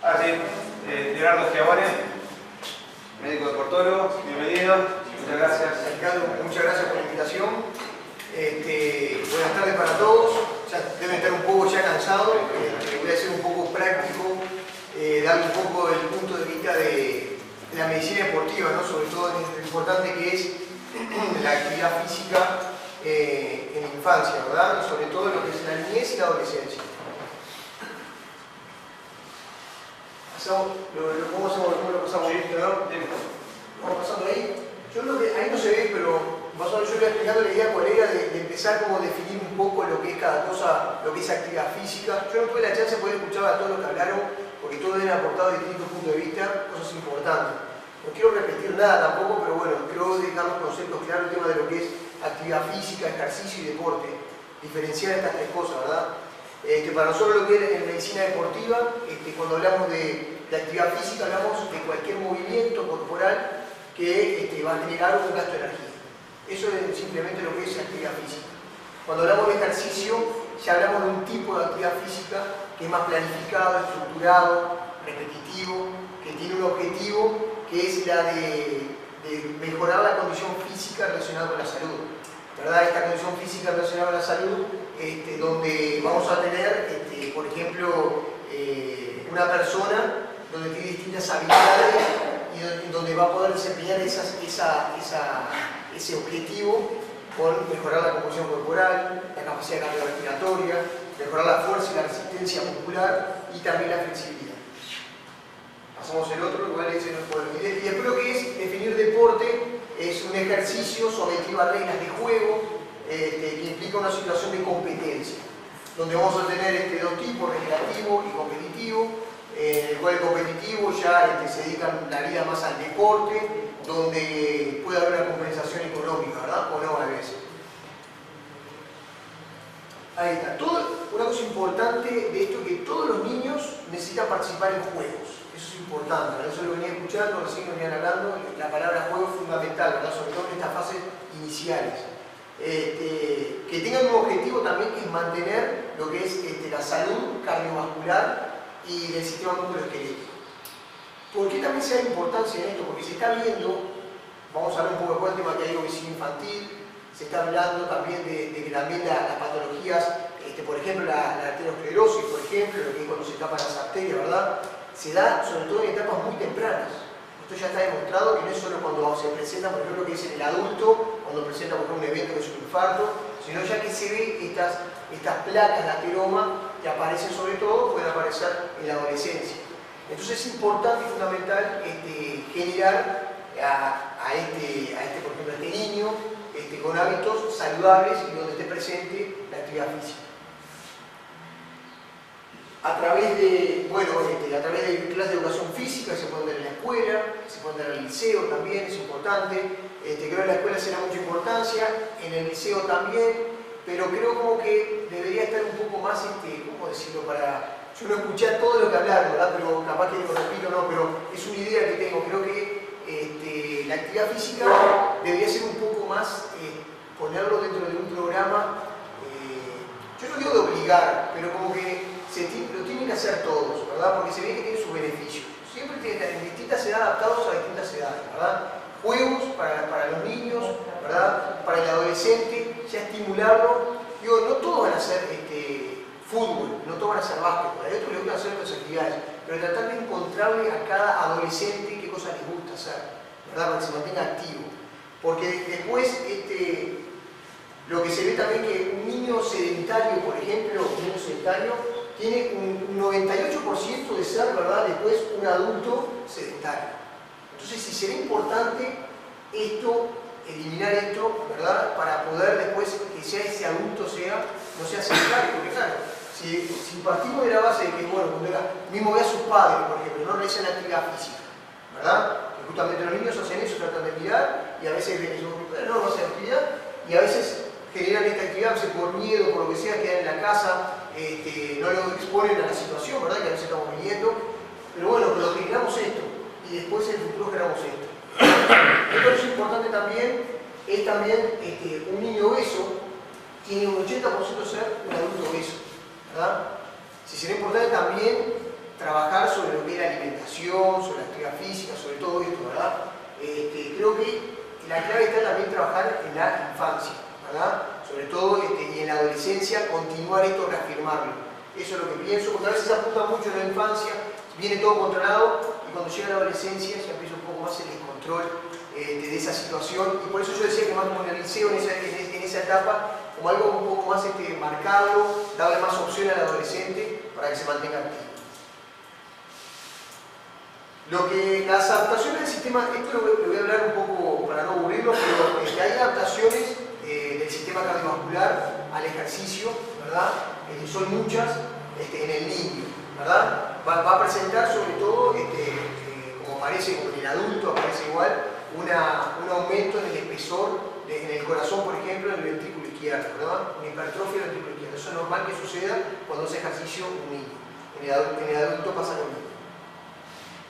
Sí. Leonardo Schiavone, médico de Portoro, bienvenido. Muchas gracias. Ricardo, muchas gracias por la invitación. Buenas tardes para todos. Ya deben estar un poco ya cansados. Voy a ser un poco práctico, darle un poco el punto de vista de la medicina deportiva, ¿no? Sobre todo lo importante que es la actividad física en la infancia, ¿verdad? Y sobre todo lo que es la niñez y la adolescencia. ¿Cómo lo pasamos? Sí, ¿Vamos pasando ahí? Yo creo que ahí no se ve, pero más o menos yo le voy explicando la idea cuál era de empezar como a definir un poco lo que es cada cosa, lo que es actividad física. Yo no tuve la chance de poder escuchar a todos los que hablaron, porque todos han aportado distintos puntos de vista, cosas importantes. No quiero repetir nada tampoco, pero bueno, quiero dejar los conceptos claros, el tema de lo que es actividad física, ejercicio y deporte. Diferenciar estas tres cosas, ¿verdad? Para nosotros lo que es en medicina deportiva, cuando hablamos de actividad física, hablamos de cualquier movimiento corporal que va a generar un gasto de energía. Eso es simplemente lo que es actividad física. Cuando hablamos de ejercicio, ya hablamos de un tipo de actividad física que es más planificado, estructurado, repetitivo, que tiene un objetivo que es la de mejorar la condición física relacionada con la salud. ¿Verdad? Esta condición física relacionada con la salud, donde vamos a tener, por ejemplo, una persona donde tiene distintas habilidades y donde va a poder desempeñar ese objetivo con mejorar la composición corporal, la capacidad cardiorrespiratoria, mejorar la fuerza y la resistencia muscular y también la flexibilidad. Pasamos el otro, igual ese no es bueno. Y después lo que es definir deporte es un ejercicio sometido a reglas de juego que implica una situación de competencia, donde vamos a tener dos tipos, recreativo y competitivo. En el cual el competitivo ya se dedica la vida más al deporte, donde puede haber una compensación económica, ¿verdad? O no a veces. Ahí está. Una cosa importante de esto es que todos los niños necesitan participar en juegos. Eso es importante, ¿verdad? Eso lo venía escuchando, recién venían hablando, la palabra juego es fundamental, ¿verdad? Sobre todo en estas fases iniciales. Que tengan un objetivo también que es mantener lo que es la salud cardiovascular y del sistema musculoesquelético. ¿Por qué también se da importancia en esto? Porque se está viendo, vamos a hablar un poco del tema que hay obesidad infantil, se está hablando también de que también las patologías, por ejemplo la arteriosclerosis, por ejemplo, lo que es cuando se tapan las arterias, ¿verdad? Se da sobre todo en etapas muy tempranas. Esto ya está demostrado que no es solo cuando se presenta, por ejemplo, lo que es en el adulto, cuando presenta por ejemplo, un evento que es un infarto, sino ya que se ve estas placas de ateroma que aparecen sobre todo, pueden aparecer en la adolescencia. Entonces es importante y fundamental generar por ejemplo, a este niño con hábitos saludables y donde esté presente la actividad física. A través de clases de educación física se pueden dar en la escuela, se pueden dar en el liceo también, es importante. Creo que en la escuela será mucha importancia, en el liceo también, pero creo como que debería estar un poco más, ¿cómo decirlo? Yo no escuché a todo lo que hablaron, ¿verdad? Pero capaz que lo repito, no, pero es una idea que tengo. Creo que la actividad física debería ser un poco más, ponerlo dentro de un programa, yo no digo de obligar, pero como que lo tienen que hacer todos, ¿verdad? Porque se ve que tiene sus beneficios. Siempre tienen que estar en distintas edades, adaptados a distintas edades, ¿verdad? Juegos para los niños, ¿verdad? Para el adolescente, ya estimularlo. Digo, no todos van a hacer fútbol, no todos van a hacer básquetbol, hay otros que les gustan hacer otras actividades, pero tratar de encontrarle a cada adolescente qué cosas les gusta hacer, ¿verdad? Para que se mantenga activo. Porque después, lo que se ve también que un niño sedentario, por ejemplo, tiene un 98% de ser, ¿verdad? Después un adulto sedentario. Entonces, si será importante eliminar esto, ¿verdad? Para poder después que sea ese adulto no sea sedentario, porque claro, si partimos de la base de que, bueno, mismo ve a sus padres, por ejemplo, no realizan actividad física, ¿verdad? Que justamente los niños hacen eso, tratan de mirar, y a veces ven que sus padres no hacen actividad, y a veces generan esta actividad, por miedo, por lo que sea, quedan en la casa, no lo exponen a la situación, ¿verdad? Que a veces estamos viviendo, pero bueno, pero generamos esto, y después en el futuro generamos esto. Esto es importante también, un niño obeso tiene un 80% de ser un adulto obeso, ¿verdad? Si será importante también trabajar sobre lo que es la alimentación, sobre la actividad física, sobre todo esto, ¿verdad? Creo que la clave está también trabajar en la infancia, ¿verdad? Sobre todo y en la adolescencia, continuar esto, reafirmarlo. Eso es lo que pienso, porque a veces se apunta mucho en la infancia, viene todo controlado, y cuando llega la adolescencia se empieza un poco más el descontrol de esa situación, y por eso yo decía que más como en el liceo, en esa etapa, como algo un poco más marcado, darle más opción al adolescente para que se mantenga activo. Las adaptaciones del sistema, esto lo voy a hablar un poco para no aburrirlo, pero hay adaptaciones del sistema cardiovascular al ejercicio, ¿verdad? Son muchas en el niño, ¿verdad? Va a presentar sobre todo, como parece como en el adulto, aparece igual, un aumento en el espesor, en el corazón, por ejemplo, en el ventrículo izquierdo, ¿verdad? Una hipertrofia del ventrículo izquierdo. Eso es normal que suceda cuando hace ejercicio un niño. En el adulto pasa lo mismo.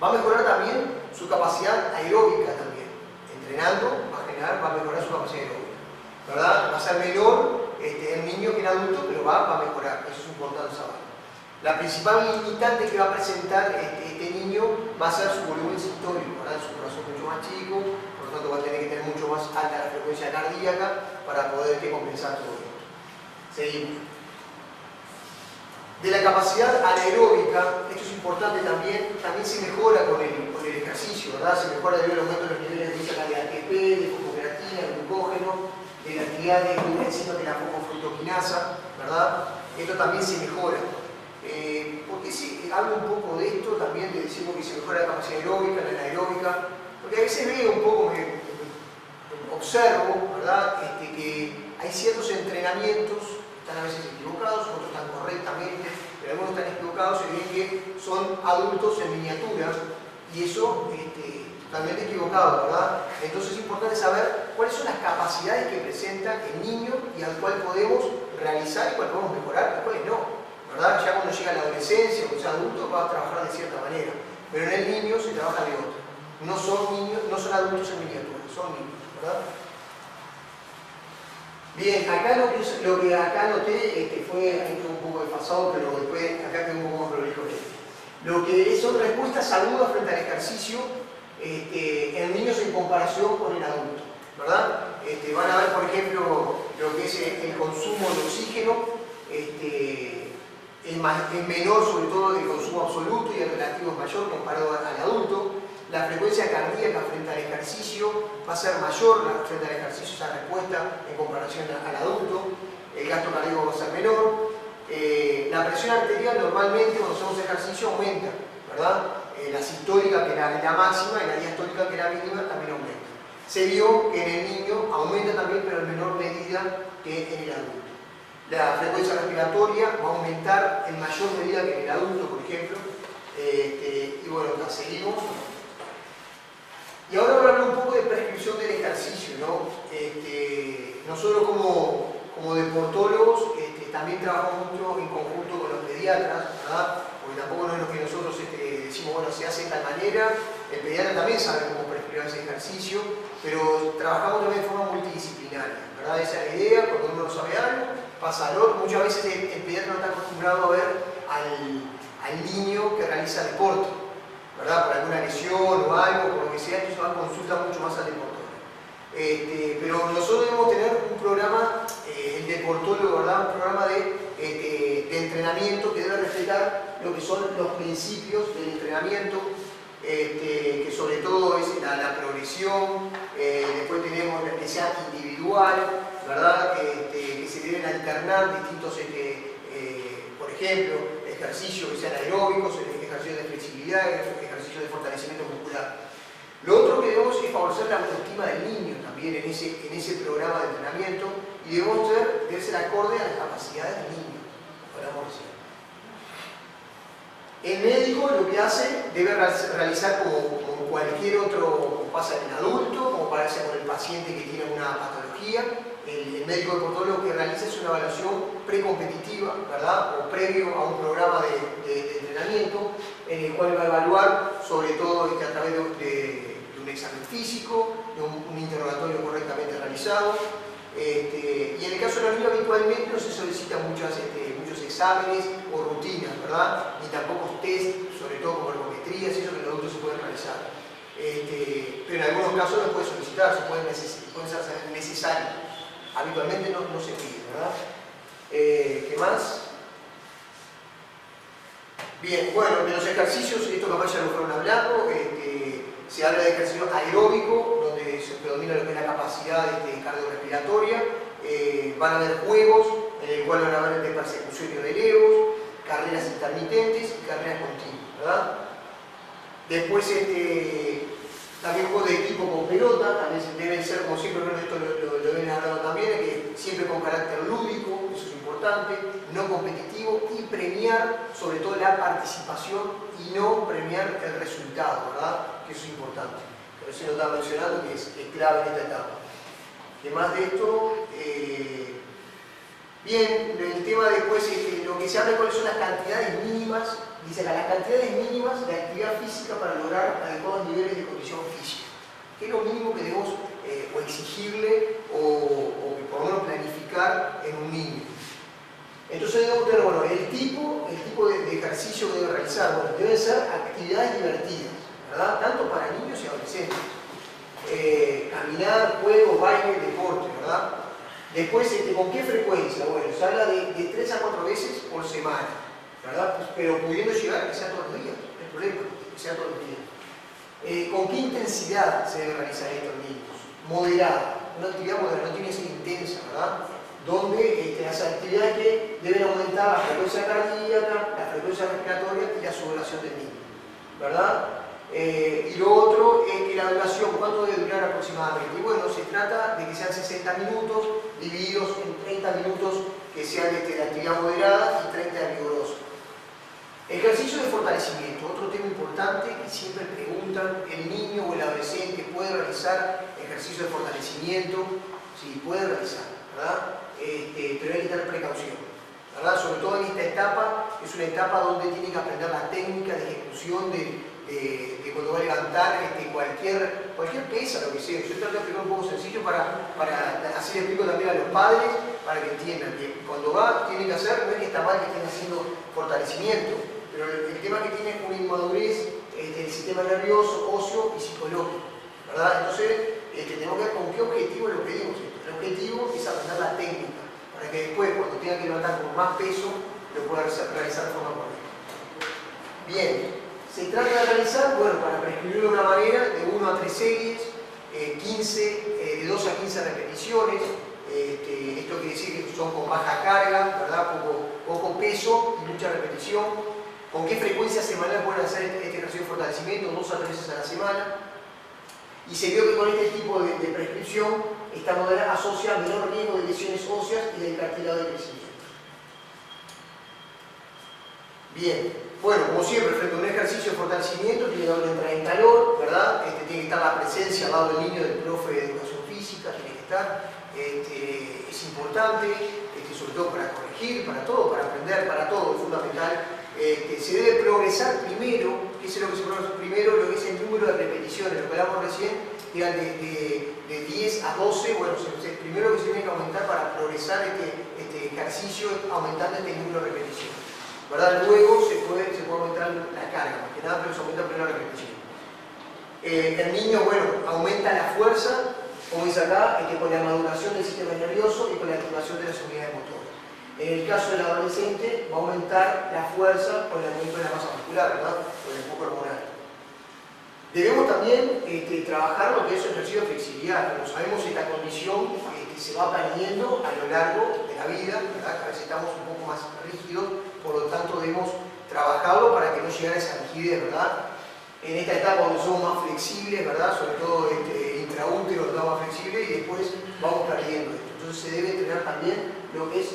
Va a mejorar también su capacidad aeróbica también. Entrenando va a mejorar su capacidad aeróbica, ¿verdad? Va a ser menor en niño que en adulto, pero va a mejorar. Eso es importante saber. La principal limitante que va a presentar este niño va a ser su volumen sistólico, ¿verdad? Su corazón mucho más chico, por lo tanto va a tener que tener mucho más alta la frecuencia cardíaca para poder compensar todo esto. Seguimos. De la capacidad anaeróbica, esto es importante también se mejora con el ejercicio, ¿verdad? Se mejora debido al aumento de los niveles de esa de ATP, de fosfocreatina, de glucógeno, de la actividad de una enzima de la fosfofructoquinasa, ¿verdad? Esto también se mejora. ¿Por qué hablo un poco de esto? También de decimos que se mejora la capacidad aeróbica, la anaeróbica, porque a veces veo un poco, observo, ¿verdad? Que hay ciertos entrenamientos, están a veces equivocados, otros están correctamente, pero algunos están equivocados y ven que son adultos en miniatura, y eso totalmente equivocado, ¿verdad? Entonces es importante saber cuáles son las capacidades que presenta el niño y al cual podemos realizar y cuál podemos mejorar y cuáles no. ¿Verdad? Ya cuando llega a la adolescencia o sea adulto va a trabajar de cierta manera, pero en el niño se trabaja de otra. No son niños, no son adultos en miniatura, son niños, ¿verdad? Bien, acá lo que acá noté fue un poco desfasado, pero después acá quedó un poco más prolijo. Lo que son respuestas agudas frente al ejercicio en niños en comparación con el adulto, ¿verdad? Van a ver, por ejemplo, lo que es el consumo de oxígeno. Es menor, sobre todo el consumo absoluto, y el relativo es mayor comparado al adulto. La frecuencia cardíaca frente al ejercicio va a ser mayor frente al ejercicio, esa respuesta en comparación al adulto. El gasto cardíaco va a ser menor. La presión arterial normalmente cuando hacemos ejercicio aumenta, ¿verdad? La sistólica, que era la máxima, y la diastólica, que era mínima, también aumenta. Se vio que en el niño aumenta también, pero en menor medida que en el adulto. La frecuencia respiratoria va a aumentar en mayor medida que en el adulto, por ejemplo. Y bueno, la seguimos. Y ahora voy a hablar un poco de prescripción del ejercicio, ¿no? Nosotros como deportólogos también trabajamos mucho en conjunto con los pediatras, ¿verdad? Porque tampoco no es lo que nosotros decimos, bueno, se hace de tal manera. El pediatra también sabe cómo prescribir ese ejercicio, pero trabajamos también de forma multidisciplinaria, ¿verdad? Esa es la idea. Cuando uno no sabe algo, pasa al otro. Muchas veces el pediatra no está acostumbrado a ver al niño que realiza deporte, ¿verdad? Por alguna lesión o algo, por lo que sea, entonces va a consultar mucho más al deportólogo. Pero nosotros debemos tener un programa, el deportólogo, ¿verdad? Un programa de entrenamiento que debe respetar lo que son los principios del entrenamiento, que sobre todo es la progresión. Después tenemos la que sea individual, ¿verdad? Que se deben alternar distintos, por ejemplo, ejercicios que sean aeróbicos, ejercicios de flexibilidad, ejercicios de fortalecimiento muscular. Lo otro que debemos es favorecer la autoestima del niño también en ese programa de entrenamiento, y debe ser acorde a las capacidades del niño, como hablamos recién. El médico lo que hace debe realizar como cualquier otro, como pasa en el adulto, como pasa con el paciente que tiene una patología. El médico deportólogo que realiza es una evaluación precompetitiva, ¿verdad? O previo a un programa de entrenamiento, en el cual va a evaluar sobre todo a través de un examen físico, de un interrogatorio correctamente realizado. Y en el caso de los niños habitualmente no se solicitan muchos exámenes exámenes o rutinas, ¿verdad? Ni tampoco test, sobre todo como ergometrías y eso que los adultos se pueden realizar. Pero en algunos casos se puede solicitar, pueden ser necesarios. Habitualmente no se pide, ¿verdad? ¿Qué más? Bien, bueno, de los ejercicios, esto capaz ya lo fueron hablando, se habla de ejercicio aeróbico, donde se predomina lo que es la capacidad cardiorrespiratoria. Van a haber juegos en el cual van a haber de persecución y relevos, carreras intermitentes y carreras continuas, ¿verdad? Después también juegos de equipo con pelota, también deben ser, como siempre, esto lo ven hablando también, que siempre con carácter lúdico, eso es importante, no competitivo, y premiar sobre todo la participación y no premiar el resultado, ¿verdad? Que eso es importante. Pero eso lo estaba mencionando, que es clave en esta etapa. Además de esto, bien, el tema después, lo que se habla de cuáles son las cantidades mínimas, dice acá, las cantidades mínimas de actividad física para lograr adecuados niveles de condición física. ¿Qué es lo mínimo que debemos o exigirle o por lo menos planificar en un niño? Entonces debemos tener, bueno, el tipo de ejercicio que debe realizar, bueno, deben ser actividades divertidas, ¿verdad? Tanto para niños y adolescentes. Caminar, juego, baile, deporte, ¿verdad? Después, ¿con qué frecuencia? Bueno, se habla de 3 a 4 veces por semana, ¿verdad? Pues, pero pudiendo llegar a que sea todos los días, no hay problema, que sea todos los días. ¿Con qué intensidad se debe realizar esto en niños? Moderada, una actividad moderada, no tiene que ser intensa, ¿verdad? Donde las actividades que deben aumentar la frecuencia cardíaca, la frecuencia respiratoria y la sudoración del niño, ¿verdad? Y lo otro es que la duración, ¿cuánto debe durar aproximadamente? Y bueno, se trata de que sean 60 minutos divididos en 30 minutos que sean de actividad moderada y 30 de vigorosa. Ejercicio de fortalecimiento, otro tema importante que siempre preguntan, ¿el niño o el adolescente puede realizar ejercicio de fortalecimiento? Sí, puede realizar, ¿verdad? Pero hay que tener precaución, ¿verdad? Sobre todo en esta etapa, es una etapa donde tiene que aprender la técnica de ejecución de cuando va a levantar cualquier pesa, lo que sea. Yo trato de explicar un poco sencillo para así le explico también a los padres, para que entiendan que cuando tiene que hacer, no es que está mal que estén haciendo fortalecimiento, pero el tema es que tiene una inmadurez del sistema nervioso, óseo y psicológico, ¿verdad? Entonces, tenemos que ver con qué objetivo lo pedimos. El objetivo es aprender la técnica, para que después, cuando tenga que levantar con más peso, lo pueda realizar de forma correcta. Bien, se trata de realizar, bueno, para prescribirlo de una manera, de 1 a 3 series, de 12 a 15 repeticiones. Esto quiere decir que son con baja carga, ¿verdad? Poco peso y mucha repetición. ¿Con qué frecuencia semanal pueden hacer este ejercicio de fortalecimiento? 2 a 3 veces a la semana. Y se vio que con este tipo de prescripción, esta modalidad asocia menor riesgo de lesiones óseas y del cartílago de crecimiento. Bien, bueno, como siempre, frente a un ejercicio de fortalecimiento, tiene que haber una entrada en calor, ¿verdad? Tiene que estar la presencia al lado del niño del profe de educación física, tiene que estar. Es importante, sobre todo para corregir, para todo, para aprender, para todo, es fundamental. Se debe progresar primero, ¿qué es lo que se progresa primero? Lo que es el número de repeticiones, lo que hablamos recién, eran de 10 a 12, bueno, primero que se tiene que aumentar para progresar este ejercicio, aumentando este número de repeticiones, ¿verdad? Luego se puede aumentar la carga, más que nada, pero se aumenta primero la repetición. El niño, bueno, aumenta la fuerza, como dice acá, con la maduración del sistema nervioso y con la activación de las unidades motoras. En el caso del adolescente, va a aumentar la fuerza con el aumento de la masa muscular, ¿verdad? Con el foco hormonal. Debemos también trabajar lo que es el ejercicio de flexibilidad. Como sabemos, esta condición se va perdiendo a lo largo de la vida, ¿verdad? Cada vez estamos un poco más rígidos, por lo tanto debemos trabajarlo para que no llegue a esa rigidez, ¿verdad? En esta etapa donde somos más flexibles, ¿verdad? Sobre todo intraútero estamos más flexibles y después vamos perdiendo esto. Entonces se debe entrenar también lo que es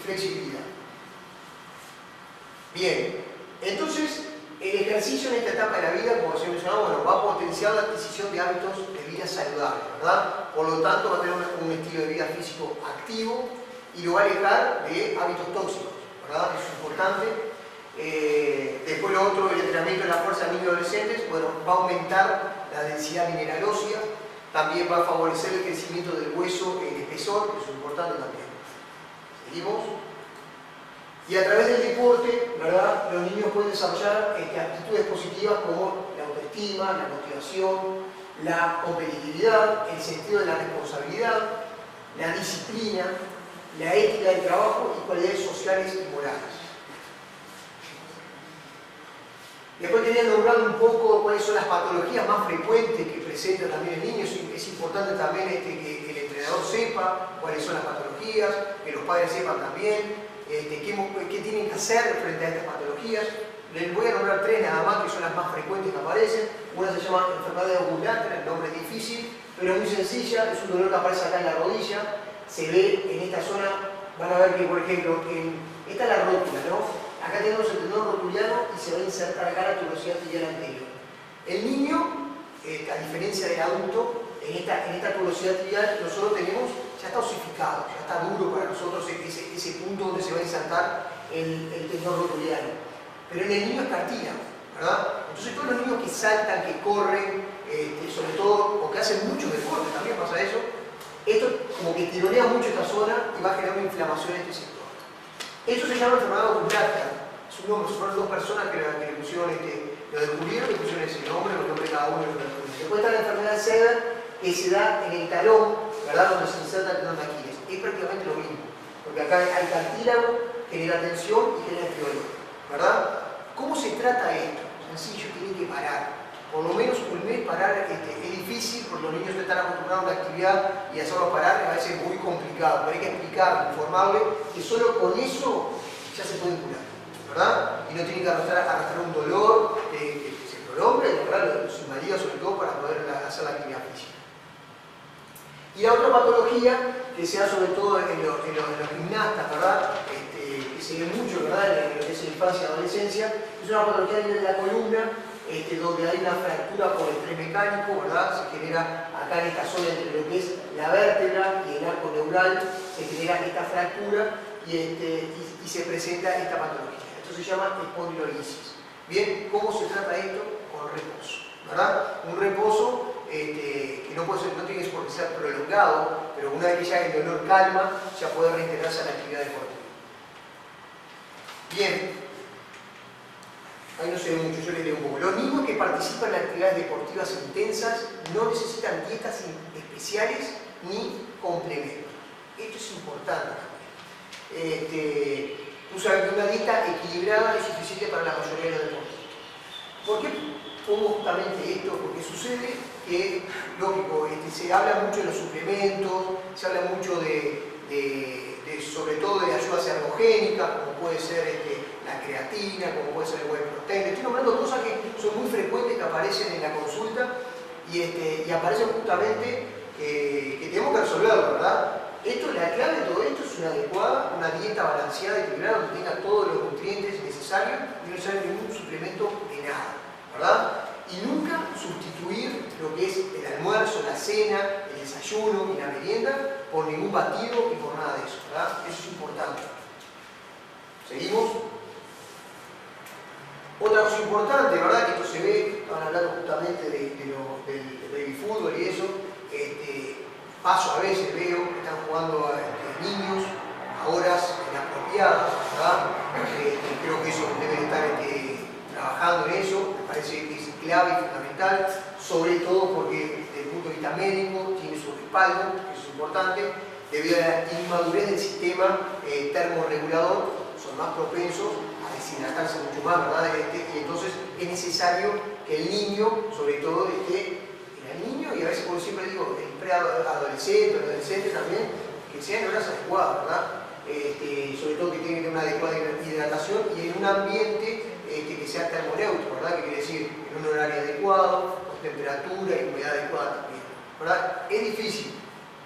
flexibilidad. Bien, entonces el ejercicio en esta etapa de la vida, como se mencionaba, bueno, va a potenciar la adquisición de hábitos de vida saludables, ¿verdad? Por lo tanto, va a tener un estilo de vida físico activo y lo va a alejar de hábitos tóxicos, ¿verdad? Eso es importante. Después lo otro, el entrenamiento de la fuerza de niños y adolescentes, bueno, va a aumentar la densidad mineral ósea, también va a favorecer el crecimiento del hueso, el espesor, que eso es importante también. Seguimos. Y a través del deporte, ¿verdad?, los niños pueden desarrollar actitudes positivas como la autoestima, la motivación, la competitividad, el sentido de la responsabilidad, la disciplina, la ética del trabajo y cualidades sociales y morales. Después quería nombrar un poco cuáles son las patologías más frecuentes que presenta también el niño. Es importante también que el entrenador sepa cuáles son las patologías, que los padres sepan también qué tienen que hacer frente a estas patologías. Les voy a nombrar 3 nada más, que son las más frecuentes que aparecen. Una se llama enfermedad ocular, el nombre es difícil, pero es muy sencilla, es un dolor que aparece acá en la rodilla, se ve en esta zona, van a ver que, por ejemplo, esta es la rótula, ¿no? Acá tenemos el tendón rotuliano y se va a insertar acá la tuberosidad tibial anterior. El niño, a diferencia del adulto, en esta tuberosidad tibial nosotros tenemos, ya está osificado, ya está duro para nosotros ese punto donde se va a insertar el tendón rotuliano. Pero en el niño es cartílago, ¿verdad? Entonces todos los niños que saltan, que corren, sobre todo, o que hacen mucho deporte, también pasa eso, esto como que tironea mucho esta zona y va a generar una inflamación en este sector. Esto se llama enfermedad ocular. Es un nombre, fueron 2 personas que le pusieron lo descubrieron, le pusieron ese nombre, el nombre de cada uno. Después está la enfermedad de Sever, que se da en el talón, ¿verdad?, donde se inserta el tendón de Aquiles. Es prácticamente lo mismo, porque acá hay cartílago, genera tensión y genera dolor, ¿verdad? ¿Cómo se trata esto? Sencillo, tienen que parar. Por lo menos un mes parar es difícil, porque los niños no están acostumbrados a una actividad y hacerlos parar a veces es muy complicado. Pero hay que explicarle, informarle que solo con eso ya se pueden curar, ¿verdad? Y no tienen que arrastrar un dolor que se prolonga y los invalida sobre todo para poder hacer la actividad física. Y la otra patología que se da sobre todo en los gimnastas, ¿verdad?, que se ve mucho, ¿verdad?, en lo que es la infancia y adolescencia, es una patología a nivel de la columna, donde hay una fractura por estrés mecánico, ¿verdad? Se genera acá en esta zona entre lo que es la vértebra y el arco neural, se genera esta fractura y se presenta esta patología. Esto se llama espondilolisis. Bien, ¿cómo se trata esto? Con reposo, ¿verdad? Un reposo que no tiene por qué ser prolongado, pero una vez que ya el dolor calma, ya puede reintegrarse a la actividad deportiva. Bien. Ahí no se ve mucho, yo les leo un poco. Los niños que participan en actividades deportivas intensas no necesitan dietas especiales ni complementos. Esto es importante también. Usar una dieta equilibrada es suficiente para la mayoría de los deportistas. ¿Por qué pongo justamente esto? Porque sucede que, lógico, se habla mucho de los suplementos, se habla mucho sobre todo de ayudas ergogénicas, como puede ser la creatina, como puede ser el whey protein. Estoy nombrando cosas que son muy frecuentes, que aparecen en la consulta y aparecen justamente que tenemos que resolverlo, ¿verdad? La clave de todo esto es una dieta balanceada, equilibrada, donde tenga todos los nutrientes necesarios y no necesariamente ningún suplemento de nada, ¿verdad? Y nunca sustituir lo que es el almuerzo, la cena, el desayuno y la merienda por ningún batido y por nada de eso, ¿verdad? Eso es importante. ¿Seguimos? Otra cosa importante, ¿verdad? Que esto se ve, estaban hablando justamente del baby fútbol y eso, paso a veces veo que están jugando niños a horas inapropiadas, ¿verdad? Creo que eso deben estar trabajando en eso, me parece que es clave y fundamental, sobre todo porque desde el punto de vista médico tiene su respaldo, que eso es importante, debido a la inmadurez del sistema termorregulador, son más propensos a deshidratarse mucho más, ¿verdad? Y entonces es necesario que el niño, sobre todo, el niño, y a veces, como siempre digo, el preadolescente, el adolescente también, que sean en horas adecuadas, ¿verdad? Sobre todo que tiene que tener una adecuada hidratación y en un ambiente que sea termoneutro, ¿verdad? Que quiere decir en un horario adecuado, con temperatura y humedad adecuada también, ¿verdad? Es difícil,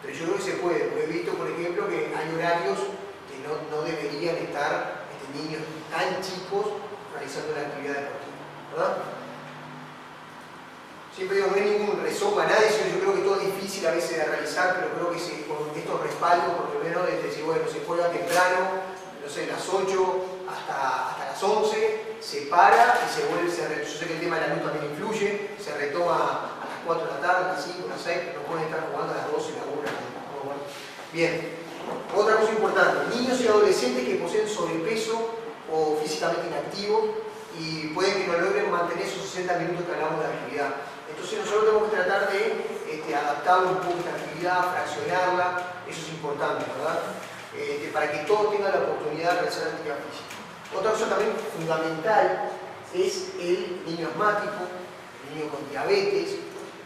pero yo creo que se puede, porque he visto, por ejemplo, que hay horarios que no deberían estar niños tan chicos realizando la actividad deportiva, ¿verdad? Siempre digo, no hay ningún rezoco a nadie, yo creo que todo es difícil a veces de realizar, pero creo que con estos respaldos, por lo menos, de decir, bueno, se juega temprano, no sé, las 8 hasta las 11, se para y se vuelve, yo sé que el tema de la luz también influye, se retoma a las 4 de la tarde, a las 5, a las 6, no pueden estar jugando a las 12, a la 1, bueno. Bien. Otra cosa importante, niños y adolescentes que poseen sobrepeso o físicamente inactivos y pueden que no logren mantener esos 60 minutos que hablamos de actividad. Entonces nosotros tenemos que tratar de adaptar un poco esta actividad, fraccionarla, eso es importante, ¿verdad? Para que todos tengan la oportunidad de realizar actividad física. Otra cosa también fundamental es el niño asmático, el niño con diabetes,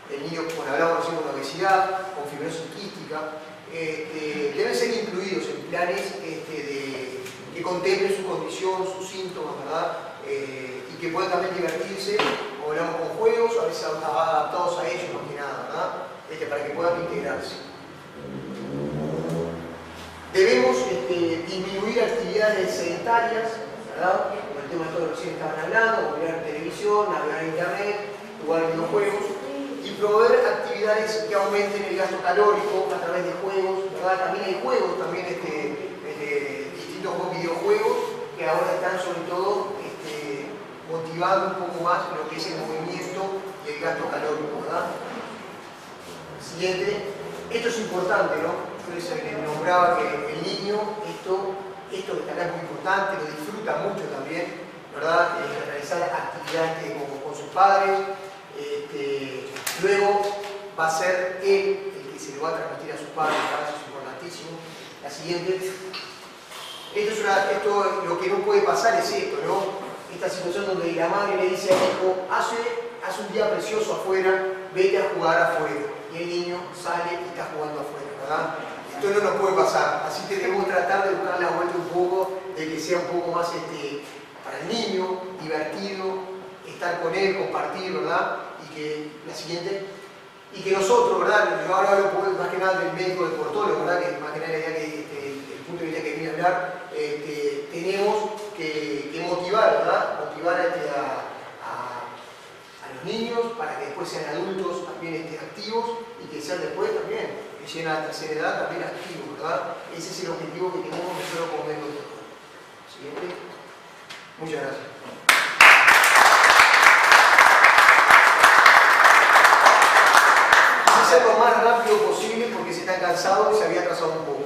el niño, como hablamos recién, con obesidad, con fibrosis quística, deben ser incluidos en planes que contemplen su condición, sus síntomas, ¿verdad? Y que puedan también divertirse, como hablamos, con juegos, a veces adaptados a ellos más que nada, ¿verdad? Para que puedan integrarse. Debemos disminuir actividades sedentarias, ¿verdad? Como el tema de todo lo que recién estaban hablando, como mirar televisión, navegar en internet, jugar videojuegos, y promover actividades que aumenten el gasto calórico a través de juegos, ¿verdad? También hay juegos, también distintos videojuegos que ahora están sobre todo motivando un poco más lo que es el movimiento y el gasto calórico, ¿verdad? Siguiente, esto es importante, ¿no? Entonces nombraba que el niño, esto que también es muy importante, lo disfruta mucho también, ¿verdad? Realizar actividades con sus padres, luego va a ser él el que se lo va a transmitir a sus padres, ¿verdad? Eso es importantísimo. La siguiente, esto lo que no puede pasar es esto, ¿no? Esta situación donde la madre le dice al hijo, hace un día precioso afuera, vete a jugar afuera, y el niño sale y está jugando afuera, ¿verdad? Esto no nos puede pasar, así tenemos que tratar de buscar la vuelta un poco, de que sea un poco más para el niño, divertido, estar con él, compartir, ¿verdad? Y que la siguiente, y que nosotros, ¿verdad? Yo ahora hablo más que nada del médico deportólogo, ¿verdad? Que más que nada la idea el punto de vista que vine a hablar, tenemos que motivar, ¿verdad? Motivar a los niños para que después sean adultos también activos y que sean después también, que lleguen a la tercera edad también activos, ¿verdad? Ese es el objetivo que tenemos nosotros como médicos deportólogos. Siguiente. Muchas gracias. Quise ser lo más rápido posible porque se están cansados y se había atrasado un poco.